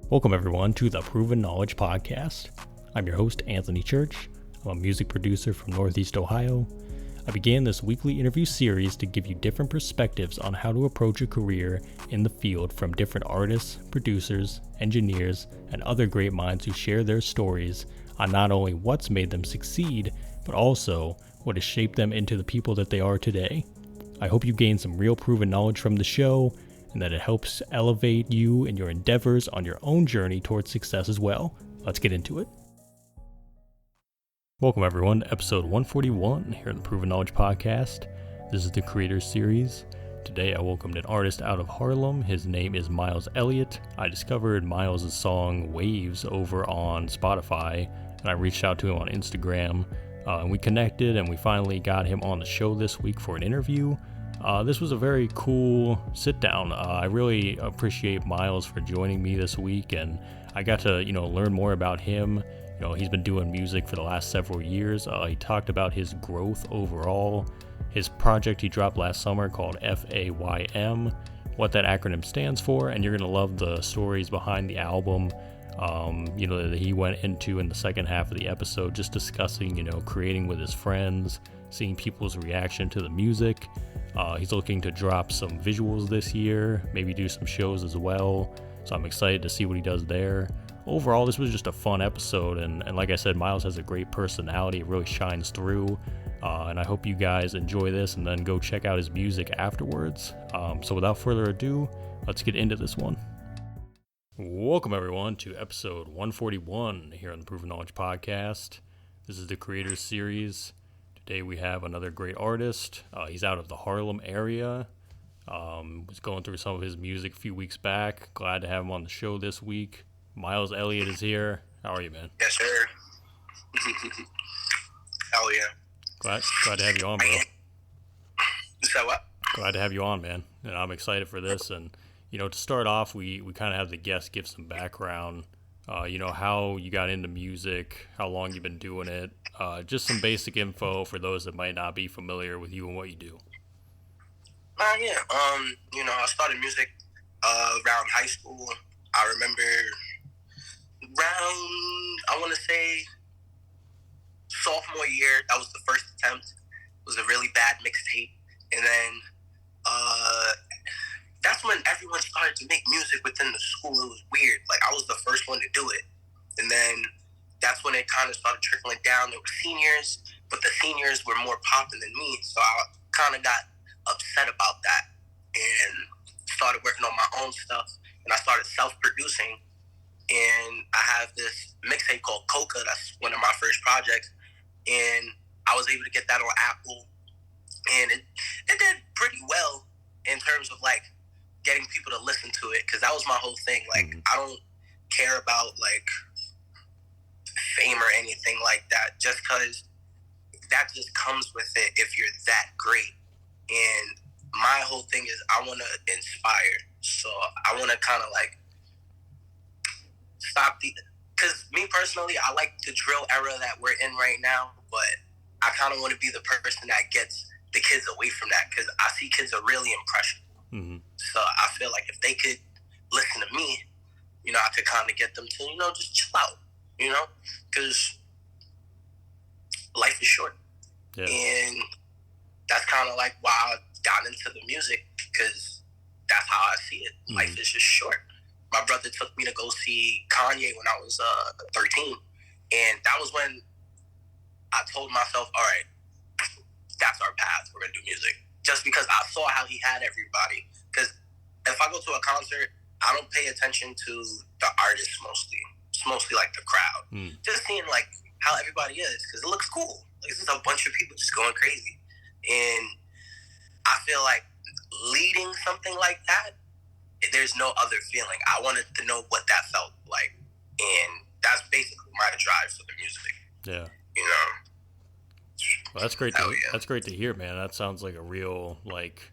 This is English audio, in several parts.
Welcome everyone to the Proven Knowledge Podcast. I'm your host, Anthony Church. I'm a music producer from Northeast Ohio. I began this weekly interview series to give you different perspectives on how to approach a career in the field from different artists, producers, engineers, and other great minds who share their stories on not only what's made them succeed, but also what has shaped them into the people that they are today. I hope you gain some real proven knowledge from the show, and that it helps elevate you in your endeavors on your own journey towards success as well. Let's get into it. Welcome everyone to episode 141 here in the Proven Knowledge Podcast. This is the Creators Series. Today I welcomed an artist out of Harlem. His name is Myles Elliott. I discovered Myles' song Waves over on Spotify, and I reached out to him on Instagram, and we connected, and we finally got him on the show this week for an interview. This was a very cool sit down. I really appreciate Myles for joining me this week, and I got to, learn more about him. He's been doing music for the last several years. He talked about his growth overall, his project he dropped last summer called F.A.Y.M, what that acronym stands for, and you're going to love the stories behind the album, that he went into in the second half of the episode, just discussing, creating with his friends, seeing people's reaction to the music. He's looking to drop some visuals this year, maybe do some shows as well, so I'm excited to see what he does there. Overall, this was just a fun episode, and like I said, Myles has a great personality. It really shines through, and I hope you guys enjoy this and then go check out his music afterwards. So without further ado, let's get into this one. Welcome everyone to episode 141 here on the Proven Knowledge Podcast. This is the Creators Series. Today we have another great artist. He's out of the Harlem area. Was going through some of his music a few weeks back. Glad to have him on the show this week. Myles Elliott is here. How are you, man? Yes, sir. Hell yeah. Glad to have you on, bro. So what? Glad to have you on, man. And I'm excited for this. And, to start off, we kind of have the guest give some background. How you got into music, how long you've been doing it, just some basic info for those that might not be familiar with you and what you do. I started music around high school. I remember I want to say sophomore year, that was the first attempt. It was a really bad mixtape. And then that's when everyone started to make music within the school. It was weird. Like, I was the first one to do it. And then that's when it kind of started trickling down. There were seniors, but the seniors were more popping than me. So I kind of got upset about that and started working on my own stuff. And I started self-producing. And I have this mixtape called Coca. That's one of my first projects. And I was able to get that on Apple. And it did pretty well in terms of, like, getting people to listen to it. Because that was my whole thing. Like, I don't care about, like, fame or anything like that. Just because that just comes with it if you're that great. And my whole thing is I want to inspire. So I want to kind of, like, because me personally, I like the drill era that we're in right now, but I kind of want to be the person that gets the kids away from that, because I see kids are really impressionable. Mm-hmm. So I feel like if they could listen to me, I could kind of get them to, just chill out, because life is short. Yeah. And that's kind of like why I got into the music, because that's how I see it. Mm-hmm. Life is just short. My brother took me to go see Kanye when I was 13. And that was when I told myself, all right, that's our path. We're going to do music. Just because I saw how he had everybody. Because if I go to a concert, I don't pay attention to the artists mostly. It's mostly like the crowd. Just seeing like how everybody is, because it looks cool. Like, it's just a bunch of people just going crazy. And I feel like leading something like that, there's no other feeling. I wanted to know what that felt like. And that's basically my drive for the music. Yeah. Well, that's great. That's great to hear, man. That sounds like a real, like,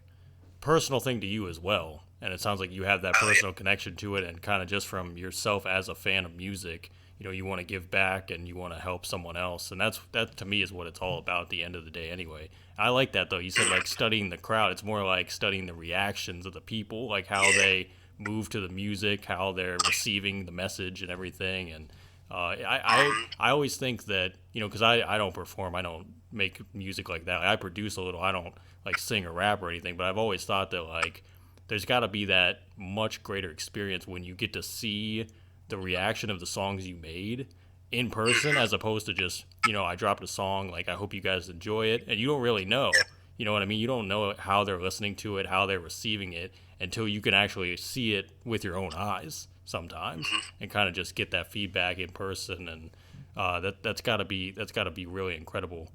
personal thing to you as well. And it sounds like you have that personal connection to it, and kind of just from yourself as a fan of music, you want to give back and you want to help someone else. And that to me is what it's all about at the end of the day anyway. I like that, though. You said, like, studying the crowd. It's more like studying the reactions of the people, like how they move to the music, how they're receiving the message and everything. And I always think that, because I don't perform, I don't make music like that. I produce a little, I don't like sing or rap or anything, but I've always thought that like there's got to be that much greater experience when you get to see the reaction of the songs you made in person, as opposed to just, I dropped a song, like, I hope you guys enjoy it, and you don't really know. You know what I mean? You don't know how they're listening to it, how they're receiving it, until you can actually see it with your own eyes sometimes, and kind of just get that feedback in person. And that's got to be really incredible.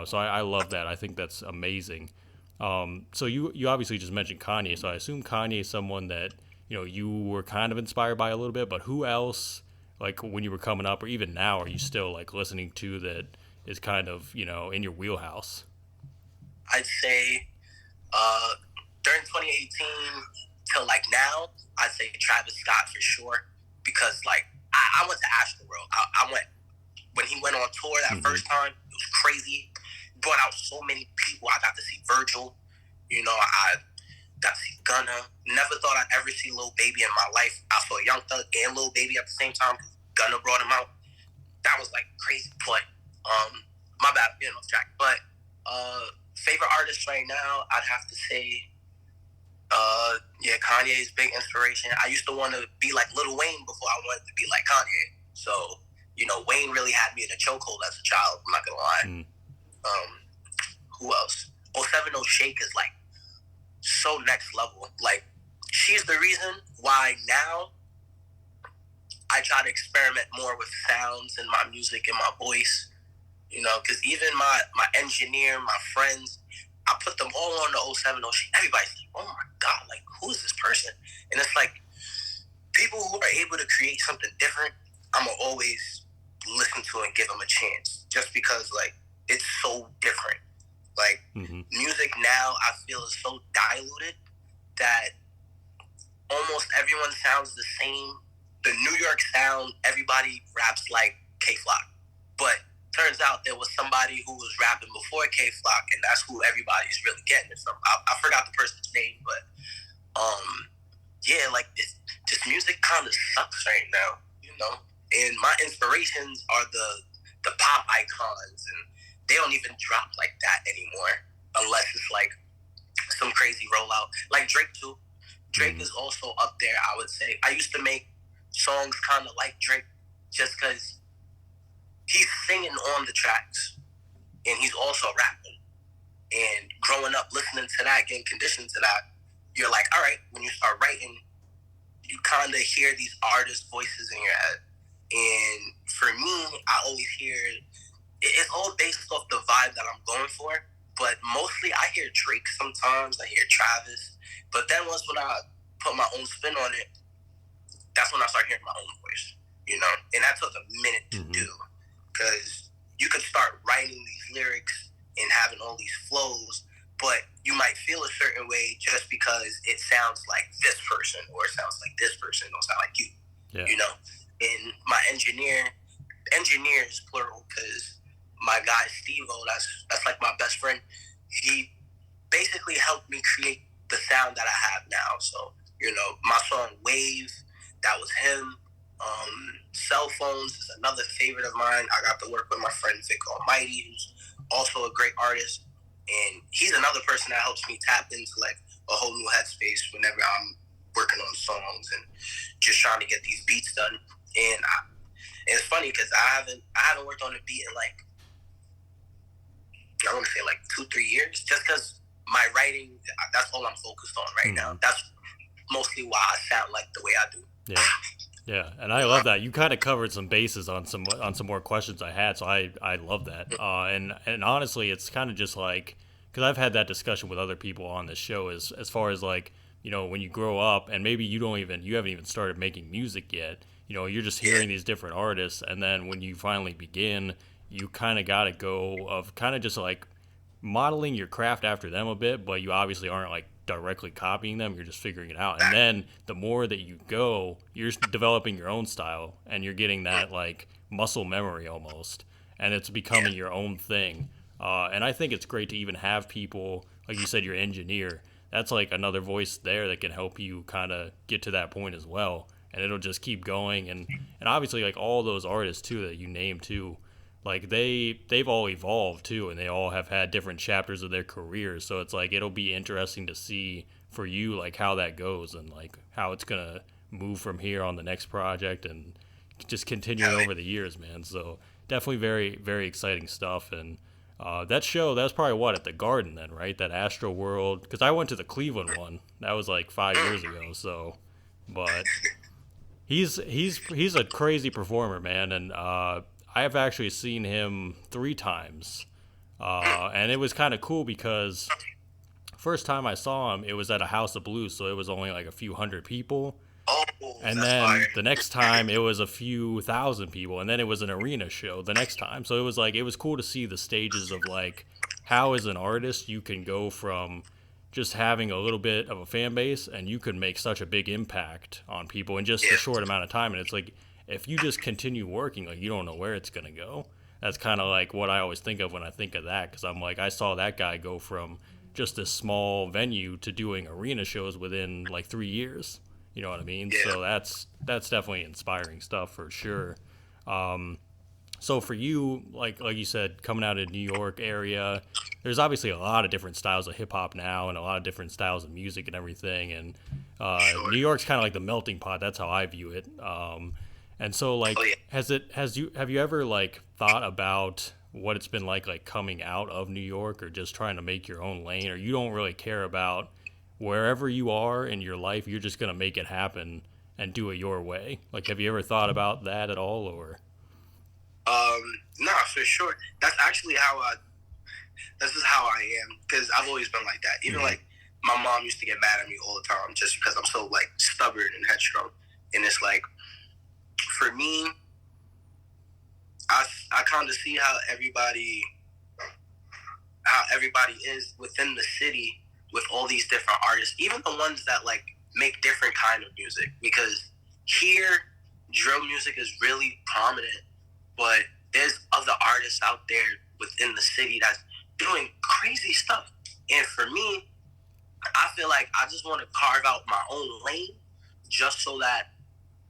So I love that. I think that's amazing. So you obviously just mentioned Kanye, so I assume Kanye is someone that you were kind of inspired by a little bit. But who else, like when you were coming up, or even now, are you still like listening to that is kind of in your wheelhouse? I'd say during 2018 till like now, I'd say Travis Scott for sure, because like I went to Astroworld. I went when he went on tour that first time. It was crazy. Brought out so many people. I got to see Virgil. I got to see Gunna. Never thought I'd ever see Lil Baby in my life. I saw Young Thug and Lil Baby at the same time. Gunna brought him out. That was like crazy. But my bad, getting off track. But favorite artist right now, I'd have to say, Kanye is big inspiration. I used to want to be like Lil Wayne before I wanted to be like Kanye. So, Wayne really had me in a chokehold as a child. I'm not gonna lie. Who else? 070 Shake is like so next level. Like, she's the reason why now I try to experiment more with sounds and my music and my voice. Because even my engineer, my friends, I put them all on the 070 Shake. Everybody's like, oh my God, like, who is this person? And it's like, people who are able to create something different, I'm going to always listen to and give them a chance, just because, like, it's so different. Like, music now, I feel, is so diluted that almost everyone sounds the same. The New York sound, everybody raps like K-Flock. But turns out there was somebody who was rapping before K-Flock, and that's who everybody's really getting it from. I forgot the person's name, but like, this music kind of sucks right now, And my inspirations are the pop icons, and they don't even drop like that anymore unless it's like some crazy rollout. Like Drake too. Drake is also up there, I would say. I used to make songs kind of like Drake just because he's singing on the tracks and he's also rapping. And growing up listening to that, getting conditioned to that, you're like, all right, when you start writing, you kind of hear these artist voices in your head. And for me, I always hear it's all based off the vibe that I'm going for. But mostly I hear Drake sometimes, I hear Travis. But then once when I put my own spin on it, that's when I start hearing my own voice, And that took a minute to do, because you could start writing these lyrics and having all these flows, but you might feel a certain way just because it sounds like this person or it sounds like this person. It don't sound like you, And my engineers plural, because my guy Steve-O, that's like my best friend. He basically helped me create the sound that I have now. So, my song Wave, that was him. Cell Phones is another favorite of mine. I got to work with my friend Vic Almighty, who's also a great artist. And he's another person that helps me tap into like a whole new headspace whenever I'm working on songs and just trying to get these beats done. And it's funny because I haven't worked on a beat in like, I want to say like 2-3 years, just because my writing, that's all I'm focused on right now. That's mostly why I sound like the way I do. Yeah, and I love that. You kind of covered some bases on some more questions I had, so I love that. And honestly, it's kind of just like, because I've had that discussion with other people on this show, as far as like, when you grow up and maybe you haven't even started making music yet, you're just hearing these different artists, and then when you finally begin, you kind of got to go of kind of just like modeling your craft after them a bit, but you obviously aren't like directly copying them. You're just figuring it out, and then the more that you go, you're developing your own style, and you're getting that like muscle memory almost, and it's becoming your own thing. And I think it's great to even have people like you said, your engineer, that's like another voice there that can help you kind of get to that point as well. And it'll just keep going. And obviously, like, all those artists too that you named too, like they've all evolved too, and they all have had different chapters of their careers. So it's like it'll be interesting to see for you, like, how that goes and like how it's gonna move from here on the next project and just continuing over the years, man. So definitely very, very exciting stuff. And that show, that was probably what, at the Garden then, right? That Astro World, because I went to the Cleveland one. That was like 5 years ago. So, but he's a crazy performer, man. And I have actually seen him 3 times, and it was kind of cool because first time I saw him, it was at a House of Blues, so it was only like a few hundred people. Oh, and then the next time it was a few thousand people, and then it was an arena show the next time. So it was like, it was cool to see the stages of like how as an artist you can go from just having a little bit of a fan base and you can make such a big impact on people in just a short amount of time. And it's like, if you just continue working, like, you don't know where it's going to go. That's kind of like what I always think of when I think of that, because I'm like, I saw that guy go from just this small venue to doing arena shows within like 3 years. You know what I mean? Yeah. So that's definitely inspiring stuff for sure. So for you, like you said, coming out of New York area, there's obviously a lot of different styles of hip hop now and a lot of different styles of music and everything. And Sure. New York's kind of like the melting pot. That's how I view it. And so, like, have you ever like thought about what it's been like coming out of New York, or just trying to make your own lane, or you don't really care about wherever you are in your life, you're just going to make it happen and do it your way? Like, have you ever thought about that at all, or? Nah, for sure. That's actually this is how I am, because I've always been like that. Even like my mom used to get mad at me all the time just because I'm so like stubborn and headstrong. And it's like, for me, I kind of see how everybody is within the city with all these different artists, even the ones that like make different kind of music, because here drill music is really prominent, but there's other artists out there within the city that's doing crazy stuff. And for me, I feel like I just want to carve out my own lane just so that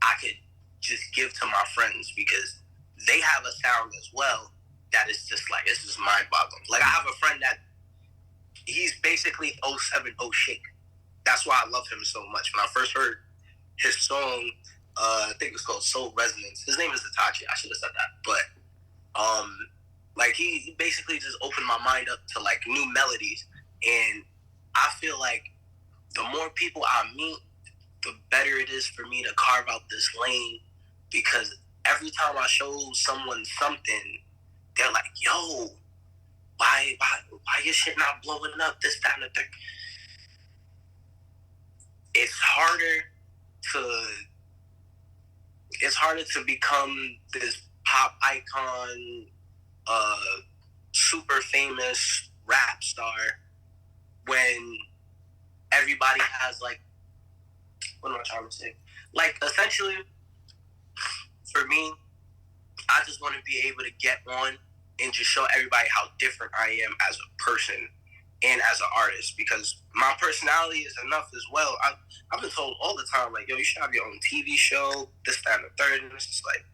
I could just give to my friends, because they have a sound as well that is just like, it's just mind-boggling. Like, I have a friend that he's basically 07 Shake. That's why I love him so much. When I first heard his song, I think it's called Soul Resonance. His name is Itachi. I should have said that. But like, he basically just opened my mind up to like new melodies. And I feel like the more people I meet, the better it is for me to carve out this lane, because every time I show someone something, they're like, yo, why your shit not blowing up, this, that, and the thing. It's harder to become this pop icon, super famous rap star when everybody has like, what am I trying to say? Like, essentially, for me, I just want to be able to get on and just show everybody how different I am as a person and as an artist, because my personality is enough as well. I've been told all the time, like, yo, you should have your own TV show, this, that, and the third. And it's just like,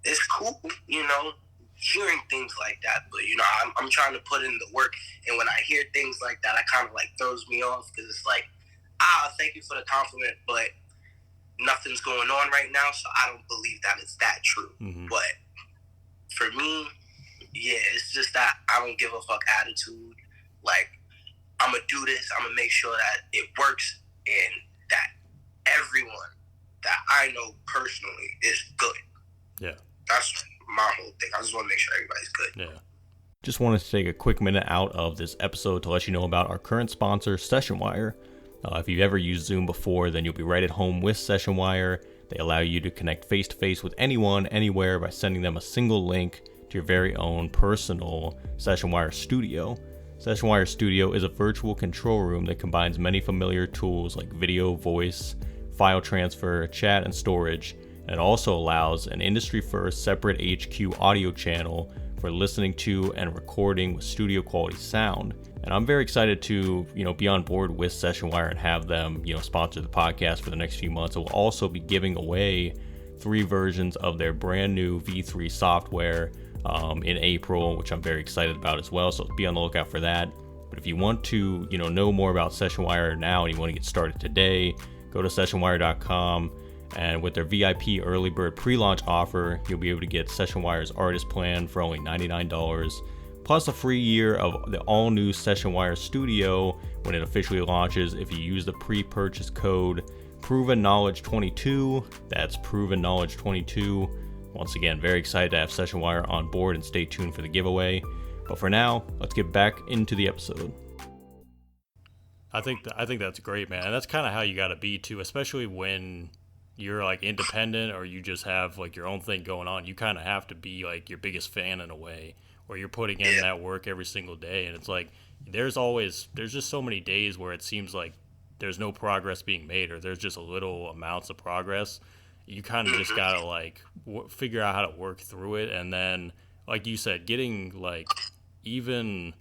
it's cool, you know, hearing things like that. But, you know, I'm trying to put in the work. And when I hear things like that, I kind of like throws me off, because it's like, thank you for the compliment, but nothing's going on right now, so I don't believe that it's that true. Mm-hmm. But for me, yeah, it's just that I don't give a fuck attitude. Like, I'm going to do this. I'm going to make sure that it works and that everyone that I know personally is good. Yeah. That's my whole thing. I just want to make sure everybody's good. Yeah. Just wanted to take a quick minute out of this episode to let you know about our current sponsor, SessionWire. If you've ever used Zoom before, then you'll be right at home with SessionWire. They allow you to connect face-to-face with anyone, anywhere, by sending them a single link to your very own personal SessionWire Studio. SessionWire Studio is a virtual control room that combines many familiar tools like video, voice, file transfer, chat, and storage. And it also allows an industry-first separate HQ audio channel for listening to and recording with studio-quality sound. And I'm very excited to, be on board with SessionWire and have them, sponsor the podcast for the next few months. We'll also be giving away 3 versions of their brand new V3 software in April, which I'm very excited about as well. So be on the lookout for that. But if you want to, know more about SessionWire now and you want to get started today, go to sessionwire.com. And with their VIP early bird pre-launch offer, you'll be able to get SessionWire's artist plan for only $99, plus a free year of the all-new SessionWire Studio when it officially launches if you use the pre-purchase code Proven Knowledge 22. That's Proven Knowledge 22. Once again, very excited to have SessionWire on board, and stay tuned for the giveaway. But for now, let's get back into the episode. I think that's great, man. And that's kind of how you got to be too, especially when you're like independent or you just have like your own thing going on. You kind of have to be like your biggest fan in a way, where you're putting in that work every single day. And it's like there's just so many days where it seems like there's no progress being made, or there's just a little amounts of progress. You kind of just gotta like figure out how to work through it. And then, like you said, getting like even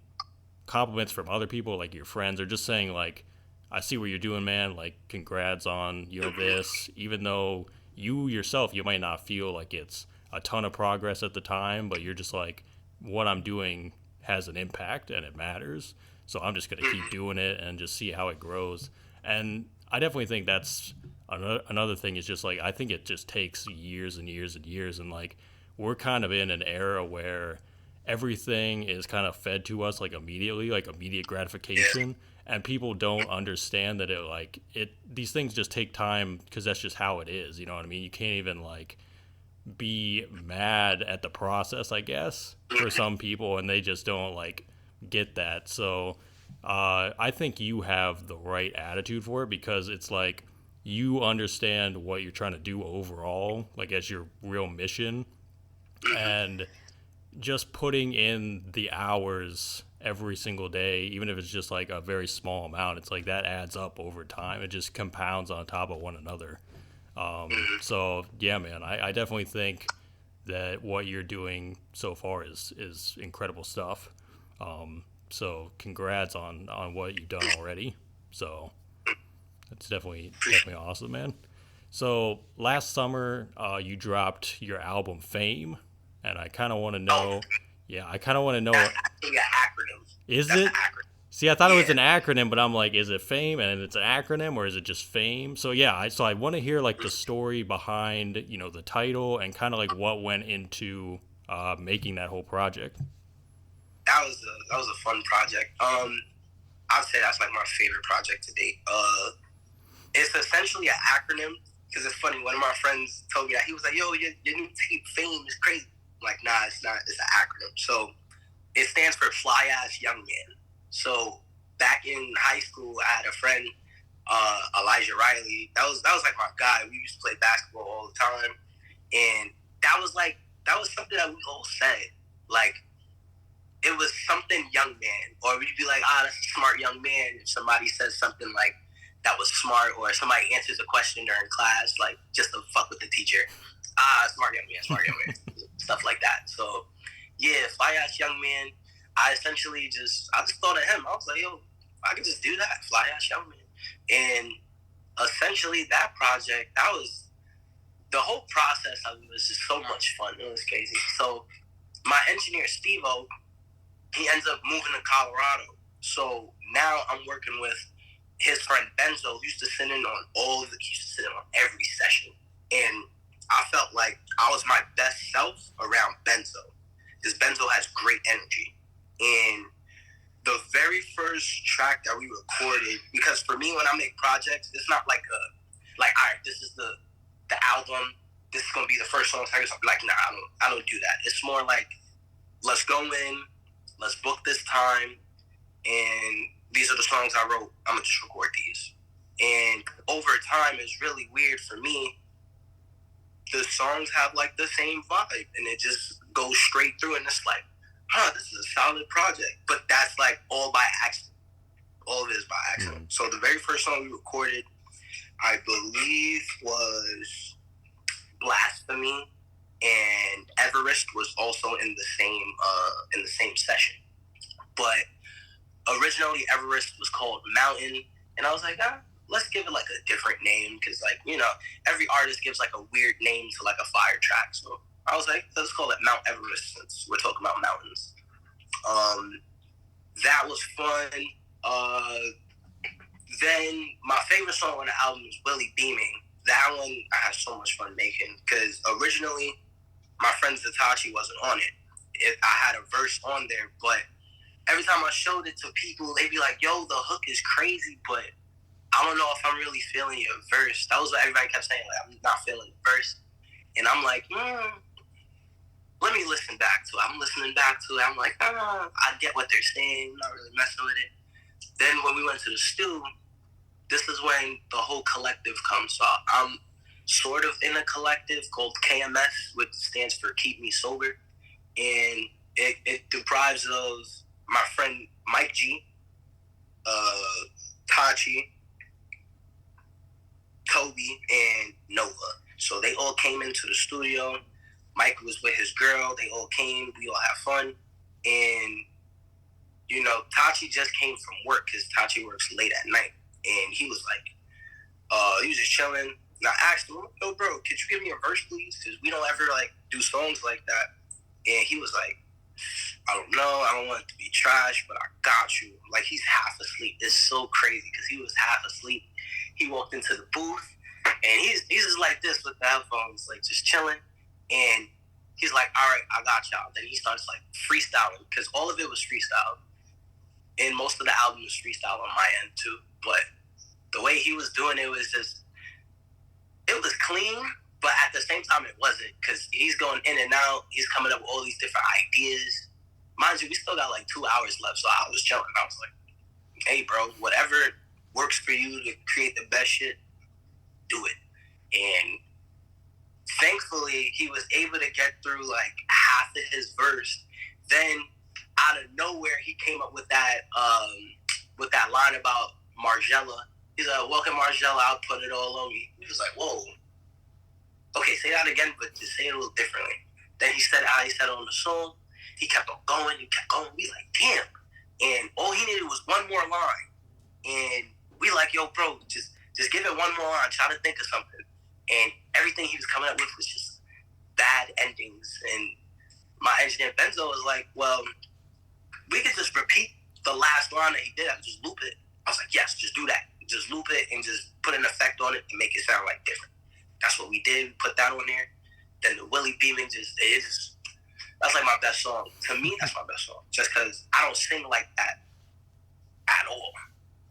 compliments from other people, like your friends, or just saying like, I see what you're doing, man, like congrats on this, even though you yourself, you might not feel like it's a ton of progress at the time, but you're just like, what I'm doing has an impact and it matters, so I'm just going to keep doing it and just see how it grows. And I definitely think that's another thing, is just like, I think it just takes years and years and years, and like we're kind of in an era where everything is kind of fed to us like immediately, like immediate gratification. And people don't understand that these things just take time, because that's just how it is. You know what I mean? You can't even like be mad at the process, I guess, for some people, and they just don't like get that. So I think you have the right attitude for it, because it's like you understand what you're trying to do overall, like as your real mission, and just putting in the hours every single day, even if it's just like a very small amount, it's like that adds up over time. It just compounds on top of one another. So yeah, man, I definitely think that what you're doing so far is incredible stuff. So congrats on what you've done already. So that's definitely awesome, man. So last summer, you dropped your album F.A.Y.M, and I kind of want to know. Yeah, I kind of want to know. That's actually an acronym. Is it? See, I thought it was an acronym, but I'm like, is it F.A.Y.M and it's an acronym, or is it just F.A.Y.M? So yeah, I want to hear like the story behind the title, and kind of like what went into making that whole project. That was a fun project. I'd say that's like my favorite project to date. It's essentially an acronym, because it's funny. One of my friends told me that. He was like, "Yo, your new tape F.A.Y.M is crazy." I'm like, nah, it's not. It's an acronym. So it stands for Fly Ass Young Man. So back in high school, I had a friend, Elijah Riley. That was like my guy. We used to play basketball all the time, and that was something that we all said. Like, it was something young man, or we'd be like, that's a smart young man. If somebody says something like that was smart, or somebody answers a question during class, like just to fuck with the teacher. Smart young man, stuff like that. So, yeah, Fly Ass Young Man. I just thought of him. I was like, yo, I could just do that, Fly Ass Young Man. And essentially, that project, that was the whole process of it was just so much fun. It was crazy. So, my engineer Steve-O, he ends up moving to Colorado. So now I'm working with his friend Benzo, who used to sit in on every session. And I felt like I was my best self around Benzo, because Benzo has great energy. And the very first track that we recorded, because for me, when I make projects, it's not like all right, this is the album, this is going to be the first song. Like, nah, I don't do that. It's more like, let's go in, let's book this time, and these are the songs I wrote. I'm going to just record these. And over time, it's really weird for me. The songs have like the same vibe, and it just goes straight through, and it's like, this is a solid project. But that's like all by accident. All of it is by accident. Mm-hmm. So the very first song we recorded, I believe, was Blasphemy, and Everest was also in the same session. But originally Everest was called Mountain, and I was like, let's give it like a different name, because like, you know, every artist gives like a weird name to like a fire track. So I was like, let's call it Mount Everest since we're talking about mountains. That was fun. Then my favorite song on the album is Willie Beaming. That one I had so much fun making, because originally my friend Zatachi wasn't on it. I had a verse on there, but every time I showed it to people, they'd be like, yo, the hook is crazy, but I don't know if I'm really feeling your verse. That was what everybody kept saying, like, I'm not feeling the verse. And I'm like, let me listen back to it. I'm listening back to it. I'm like, I get what they're saying. I'm not really messing with it. Then when we went to the stew, this is when the whole collective comes. So I'm sort of in a collective called KMS, which stands for Keep Me Sober. And it deprives of my friend Mike G, Tachi, Toby, and Nova. So they all came into the studio. Mike was with his girl. They all came. We all had fun. And, you know, Tachi just came from work, because Tachi works late at night. And he was like, he was just chilling. And I asked him, yo, bro, could you give me a verse, please? Because we don't ever, like, do songs like that. And he was like, I don't know. I don't want it to be trash, but I got you. Like, he's half asleep. It's so crazy, because he was half asleep. He walked into the booth, and he's just like this with the headphones, like, just chilling. And he's like, all right, I got y'all. Then he starts, like, freestyling, because all of it was freestyle. And most of the album was freestyle on my end, too. But the way he was doing it was just, it was clean, but at the same time, it wasn't, because he's going in and out. He's coming up with all these different ideas. Mind you, we still got like 2 hours left, so I was chilling. I was like, hey, bro, whatever works for you to create the best shit, do it. And thankfully, he was able to get through like half of his verse. Then, out of nowhere, he came up with that line about Margella. He's like, welcome, Margella, I'll put it all on me. He was like, whoa. Okay, say that again, but just say it a little differently. Then he said how he said it on the song. He kept on going. We like, damn. And all he needed was one more line. And we like, yo, bro, just give it one more line. Try to think of something. And everything he was coming up with was just bad endings. And my engineer, Benzo, was like, well, we could just repeat the last line that he did. I could just loop it. I was like, yes, just do that. Just loop it and just put an effect on it and make it sound like different. That's what we did. We put that on there. Then the Willie Beaming that's like my best song. To me, that's my best song. Just because I don't sing like that at all.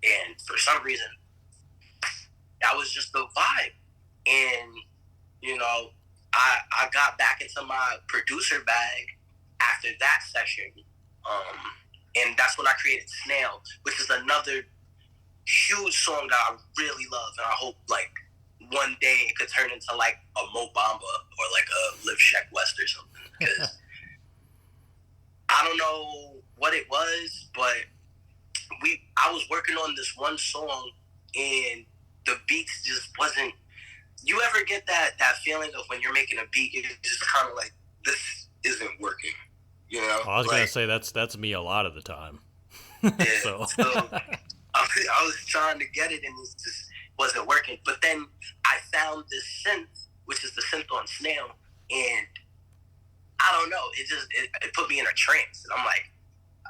And for some reason, that was just the vibe. And, you know, I got back into my producer bag after that session. And that's when I created Snail, which is another huge song that I really love. And I hope, like, one day it could turn into, like, a Mo Bamba or, like, a Liv Sheck West or something. Because I don't know what it was, but I was working on this one song, and the beats just wasn't. You ever get that feeling of when you're making a beat, it's just kind of like, this isn't working, you know? I was gonna say that's me a lot of the time. Yeah, so I was trying to get it, and it just wasn't working. But then I found this synth, which is the synth on Snail, and I don't know, it put me in a trance, and I'm like,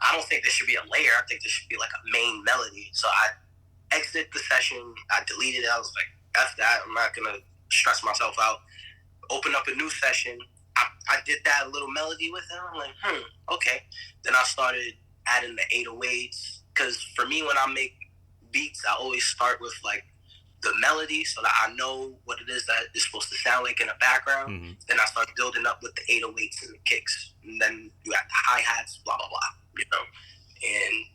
I don't think there should be a layer. I think there should be like a main melody. So I exited the session. I deleted it. I was like, F that. I'm not going to stress myself out. Open up a new session. I did that little melody with it. I'm like, okay. Then I started adding the 808s. Because for me, when I make beats, I always start with like the melody so that I know what it is that it's supposed to sound like in the background. Mm-hmm. Then I start building up with the 808s and the kicks. And then you got the hi-hats, blah, blah, blah. You know, and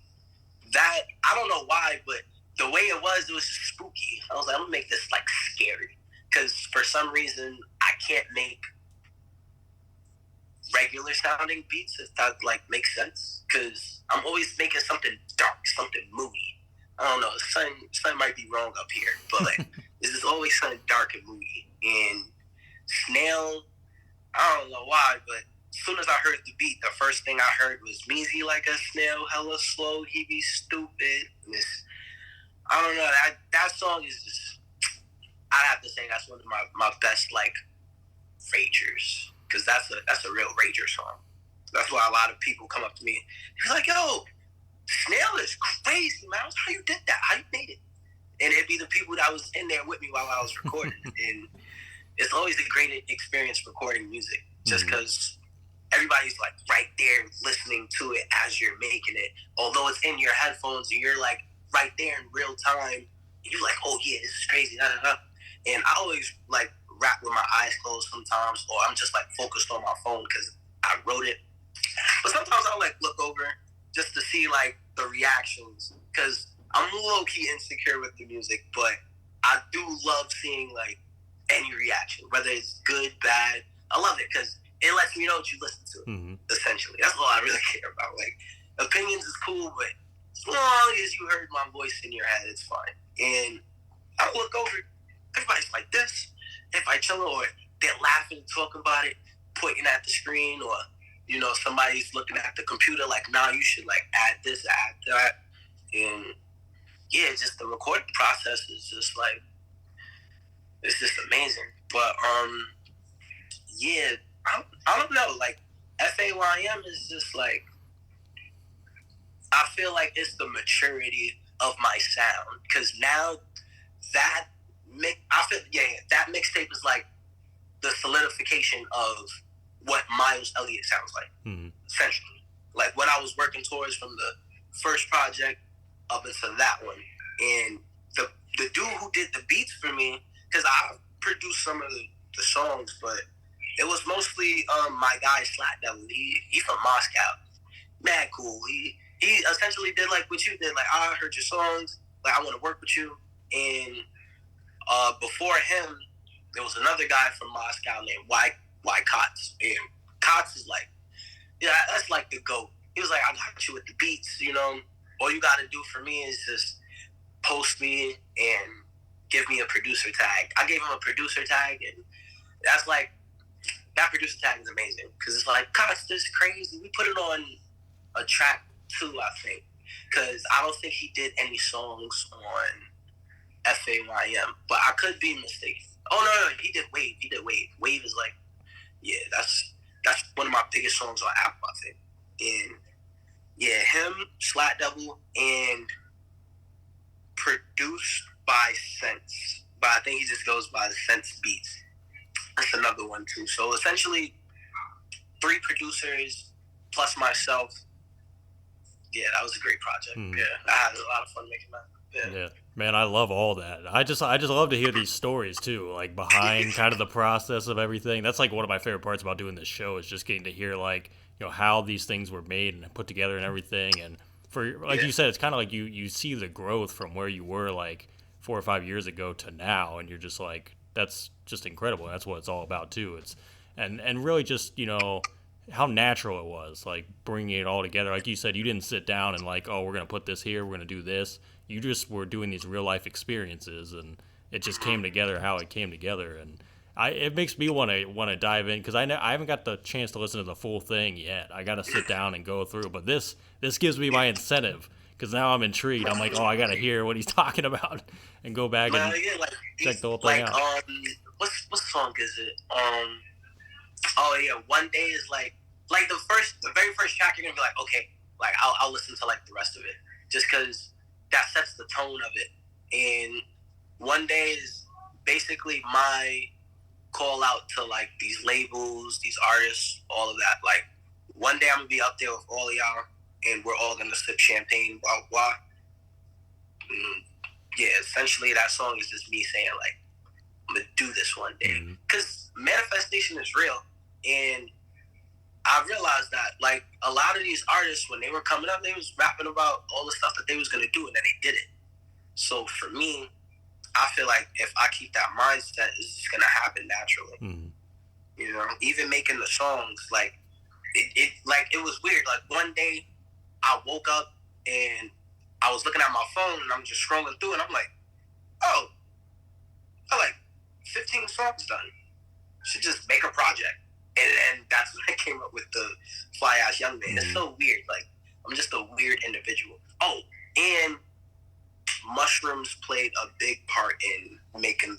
that, I don't know why, but the way it was just spooky. I was like, I'm gonna make this like scary, because for some reason I can't make regular sounding beats, if that like makes sense, because I'm always making something dark, something moody. I don't know, something might be wrong up here, but this is always something dark and moody. And Snail, I don't know why, but soon as I heard the beat, the first thing I heard was Measy like a snail, hella slow, he be stupid. And I don't know, that song is just, I have to say that's one of my best, like, ragers. Because that's a real rager song. That's why a lot of people come up to me. They're like, yo, Snail is crazy, man. How you did that? How you made it? And it'd be the people that was in there with me while I was recording. And it's always a great experience recording music. Just because everybody's, like, right there listening to it as you're making it. Although it's in your headphones and you're, like, right there in real time. You're like, oh, yeah, this is crazy. And I always, like, rap with my eyes closed sometimes, or I'm just, like, focused on my phone because I wrote it. But sometimes I'll, like, look over just to see, like, the reactions, because I'm low-key insecure with the music, but I do love seeing, like, any reaction, whether it's good, bad. I love it because it lets me know what you listen to, essentially. That's all I really care about. Like, opinions is cool, but as long as you heard my voice in your head, it's fine. And I look over, everybody's like this. If I chill, or they're laughing, talking about it, pointing at the screen, or, you know, somebody's looking at the computer like, nah, you should, like, add this, add that. And, yeah, just the recording process is just, like, it's just amazing. But, yeah, I don't know. Like, F.A.Y.M is just, like, I feel like it's the maturity of my sound. Because now that that mixtape is like the solidification of what Myles Elliott sounds like, essentially. Like, what I was working towards from the first project up until that one. And the dude who did the beats for me, because I produced some of the songs, but it was mostly my guy Slat Devil. He from Moscow. Mad cool. He essentially did like what you did. Like, I heard your songs. Like, I want to work with you. And before him, there was another guy from Moscow named Y Kotz. And Kotz is like, yeah, that's like the GOAT. He was like, I got you with the beats, you know. All you got to do for me is just post me and give me a producer tag. I gave him a producer tag, and that's like, that producer tag is amazing. Because it's like, Kotz, this is crazy. We put it on a track 2, I think. Because I don't think he did any songs on F.A.Y.M, but I could be mistaken. Oh, no, he did Wave. Wave is like, yeah, that's one of my biggest songs on Apple, I think. And, yeah, him, Slat Devil, and produced by Sense. But I think he just goes by the Sense Beats. That's another one, too. So, essentially, 3 producers plus myself. Yeah, that was a great project. Yeah, I had a lot of fun making that. Yeah, man, I love all that. I just love to hear these stories too, like behind kind of the process of everything. That's like one of my favorite parts about doing this show is just getting to hear, like, you know, how these things were made and put together and everything. And for, like you said, it's kind of like you see the growth from where you were like 4 or 5 years ago to now, and you're just like, that's just incredible. That's what it's all about too. It's and really just, you know, how natural it was, like bringing it all together. Like you said, you didn't sit down and like, oh, we're gonna put this here, we're gonna do this. You just were doing these real life experiences, and it just came together how it came together. And it makes me want to dive in, because I haven't got the chance to listen to the full thing yet. I got to sit down and go through. But this gives me my incentive, because now I'm intrigued. I'm like, oh, I got to hear what he's talking about and go back and check the whole thing out. What song is it? Oh yeah, One Day is like the very first track. You're gonna be like, okay, like I'll listen to like the rest of it, just because that sets the tone of it. And One Day is basically my call out to like these labels, these artists, all of that. Like, one day I'm gonna be up there with all of y'all, and we're all gonna sip champagne, blah blah. Yeah, essentially that song is just me saying like, I'm gonna do this one day, because manifestation is real. And I realized that, like, a lot of these artists, when they were coming up, they was rapping about all the stuff that they was going to do, and then they did it. So for me, I feel like if I keep that mindset, it's just going to happen naturally. You know, even making the songs, like, it was weird. Like, one day I woke up and I was looking at my phone and I'm just scrolling through, and I'm like, oh, I like 15 songs done. Should just make a project. And that's when I came up with the fly ass young man. It's so weird. Like, I'm just a weird individual. Oh, and mushrooms played a big part in making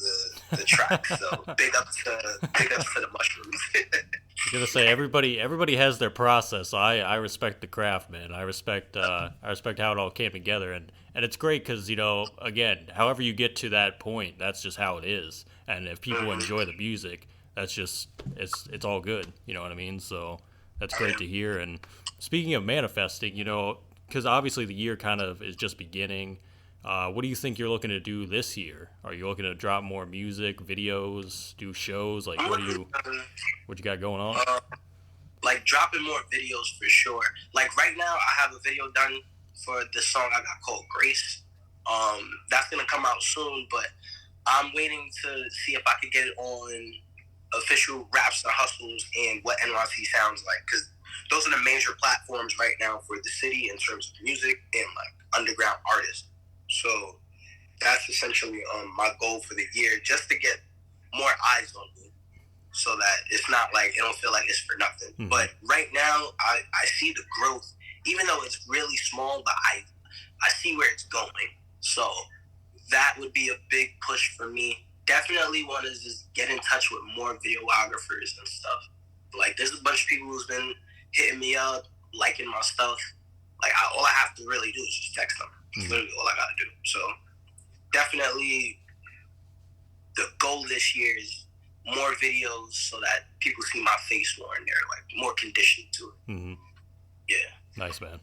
the track. So big ups to the mushrooms. I'm gonna say everybody has their process. So I respect the craft, man. I respect how it all came together, and it's great because again, however you get to that point, that's just how it is. And if people enjoy the music, that's just it's all good. You know what I mean? So that's great to hear. And speaking of manifesting, because obviously the year kind of is just beginning. What do you think you're looking to do this year? Are you looking to drop more music, videos, do shows? Like, what you got going on? Like dropping more videos for sure. Like right now, I have a video done for the song I got called Grace. That's gonna come out soon, but I'm waiting to see if I could get it on official Raps and Hustles and What NYC Sounds Like, because those are the major platforms right now for the city in terms of music and like underground artists. So that's essentially my goal for the year, just to get more eyes on me, so that it's not like it don't feel like it's for nothing. Mm-hmm. But right now, I see the growth, even though it's really small, but I see where it's going. So that would be a big push for me. Definitely want to just get in touch with more videographers and stuff. Like, there's a bunch of people who's been hitting me up, liking my stuff. Like, all I have to really do is just text them. That's literally all I got to do. So definitely the goal this year is more videos so that people see my face more and they're like more conditioned to it. Mm-hmm. Yeah. Nice, man.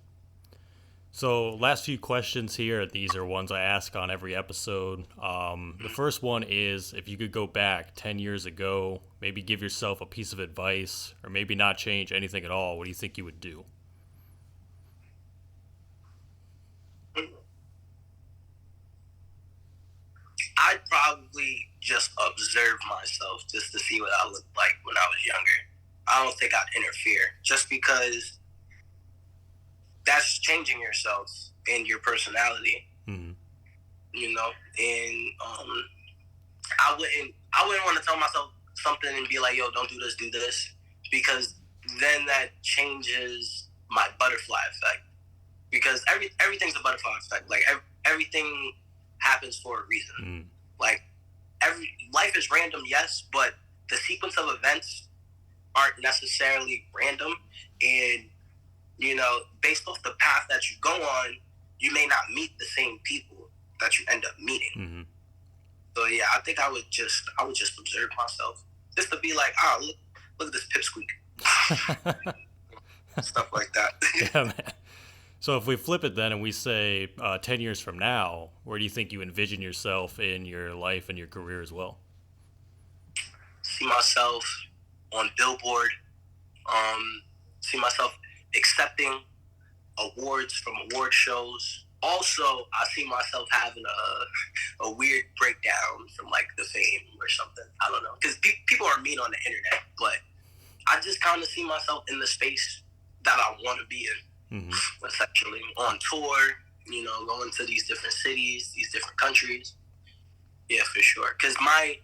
So last few questions here. These are ones I ask on every episode. The first one is, if you could go back 10 years ago, maybe give yourself a piece of advice, or maybe not change anything at all, what do you think you would do? I'd probably just observe myself just to see what I looked like when I was younger. I don't think I'd interfere, just because that's changing yourself and your personality. Mm-hmm. And I wouldn't want to tell myself something and be like, yo, don't do this, do this, because then that changes my butterfly effect. Because everything's a butterfly effect. Like, everything happens for a reason. Mm. Like, life is random, yes, but the sequence of events aren't necessarily random. And, based off the path that you go on, you may not meet the same people that you end up meeting. Mm-hmm. So yeah, I think I would just observe myself, just to be like, look at this pipsqueak. Stuff like that. Yeah, man. So if we flip it then and we say 10 years from now, where do you think you envision yourself in your life and your career as well? See myself on Billboard. See myself accepting awards from award shows. Also, I see myself having a weird breakdown from like the F.A.Y.M or something. I don't know, because people are mean on the internet, but I just kind of see myself in the space that I want to be in. Mm-hmm. Essentially on tour, going to these different cities, these different countries. Yeah, for sure. Because my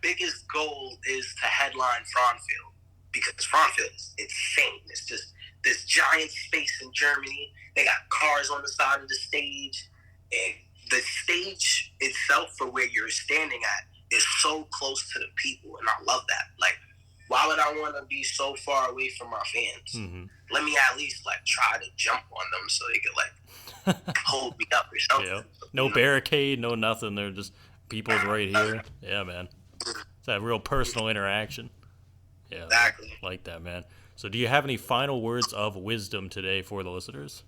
biggest goal is to headline Frauenfeld, because Frauenfeld is insane. It's just this giant space in Germany. They got cars on the side of the stage, and the stage itself for where you're standing at is so close to the people, and I love that. Like, why would I want to be so far away from my fans? Mm-hmm. Let me at least like try to jump on them so they could like hold me up or something. Yeah. No barricade, no nothing. They're just people's right here. Yeah, man. It's that real personal interaction. Yeah, exactly. Like that, man. So do you have any final words of wisdom today for the listeners?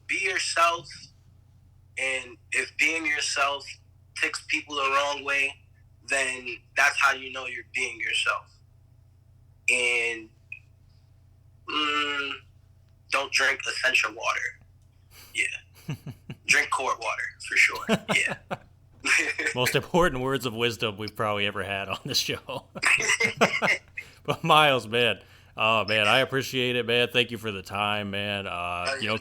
Be yourself, and if being yourself ticks people the wrong way, then that's how you know you're being yourself. And don't drink essential water. Yeah. Drink core water, for sure. Yeah. Most important words of wisdom we've probably ever had on this show. But Myles, man. Oh, man, I appreciate it, man. Thank you for the time, man.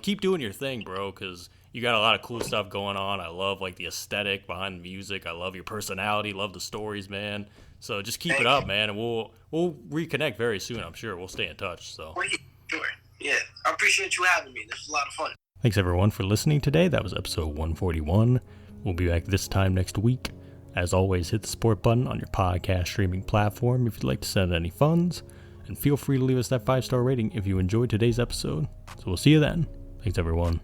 Keep doing your thing, bro, because you got a lot of cool stuff going on. I love like the aesthetic behind the music. I love your personality. Love the stories, man. So just keep it up, man, and we'll reconnect very soon. I'm sure we'll stay in touch. So. Well, yeah, sure. Yeah, I appreciate you having me. This was a lot of fun. Thanks everyone for listening today. That was episode 141. We'll be back this time next week. As always, hit the support button on your podcast streaming platform if you'd like to send any funds, and feel free to leave us that 5-star rating if you enjoyed today's episode. So we'll see you then. Thanks everyone.